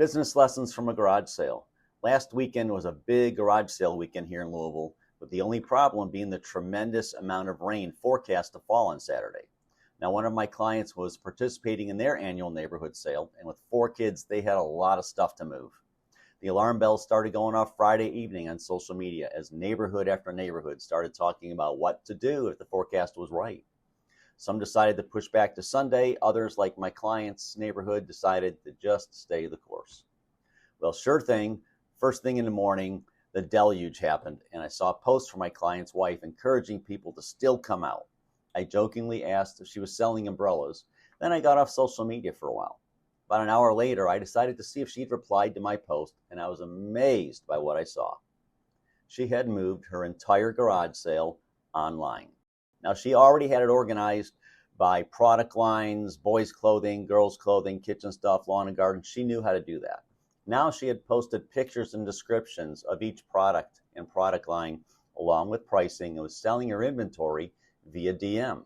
Business lessons from a garage sale. Last weekend was a big garage sale weekend here in Louisville, with the only problem being the tremendous amount of rain forecast to fall on Saturday. Now, one of my clients was participating in their annual neighborhood sale, and with 4 kids, they had a lot of stuff to move. The alarm bells started going off Friday evening on social media as neighborhood after neighborhood started talking about what to do if the forecast was right. Some decided to push back to Sunday. Others, like my client's neighborhood, decided to just stay the course. Well, sure thing, first thing in the morning, the deluge happened, and I saw a post from my client's wife encouraging people to still come out. I jokingly asked if she was selling umbrellas. Then I got off social media for a while. About an hour later, I decided to see if she'd replied to my post, and I was amazed by what I saw. She had moved her entire garage sale online. Now, she already had it organized by product lines, boys' clothing, girls' clothing, kitchen stuff, lawn and garden. She knew how to do that. Now she had posted pictures and descriptions of each product and product line along with pricing and was selling her inventory via DM.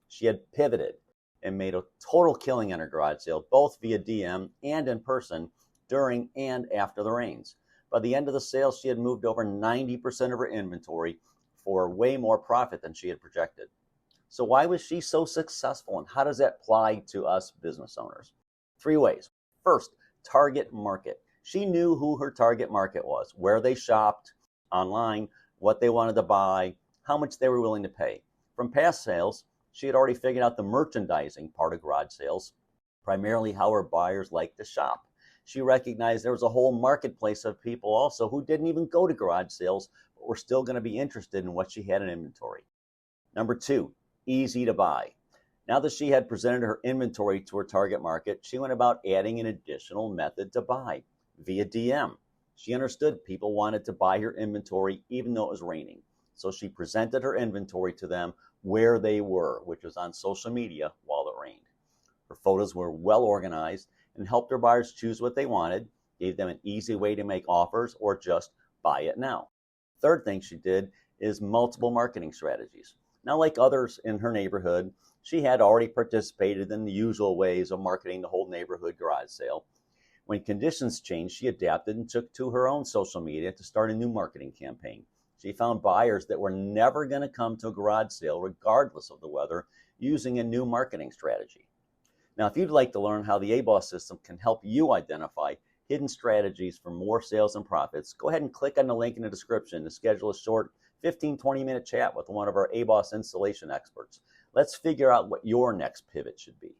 She had pivoted and made a total killing on her garage sale, both via DM and in person during and after the rains. By the end of the sale, she had moved over 90% of her inventory for way more profit than she had projected. So why was she so successful, and how does that apply to us business owners? 3 ways. First, target market. She knew who her target market was, where they shopped online, what they wanted to buy, how much they were willing to pay. From past sales, she had already figured out the merchandising part of garage sales, primarily how her buyers like to shop. She recognized there was a whole marketplace of people also who didn't even go to garage sales, but were still going to be interested in what she had in inventory. Number 2, easy to buy. Now that she had presented her inventory to her target market, she went about adding an additional method to buy via DM. She understood people wanted to buy her inventory even though it was raining. So she presented her inventory to them where they were, which was on social media while it rained. Her photos were well organized and helped her buyers choose what they wanted, gave them an easy way to make offers or just buy it now. Third thing she did is multiple marketing strategies. Now, like others in her neighborhood, she had already participated in the usual ways of marketing the whole neighborhood garage sale. When conditions changed, she adapted and took to her own social media to start a new marketing campaign. She found buyers that were never going to come to a garage sale regardless of the weather using a new marketing strategy. Now, if you'd like to learn how the ABoS system can help you identify hidden strategies for more sales and profits, go ahead and click on the link in the description to schedule a short 15-20 minute chat with one of our ABoS installation experts. Let's figure out what your next pivot should be.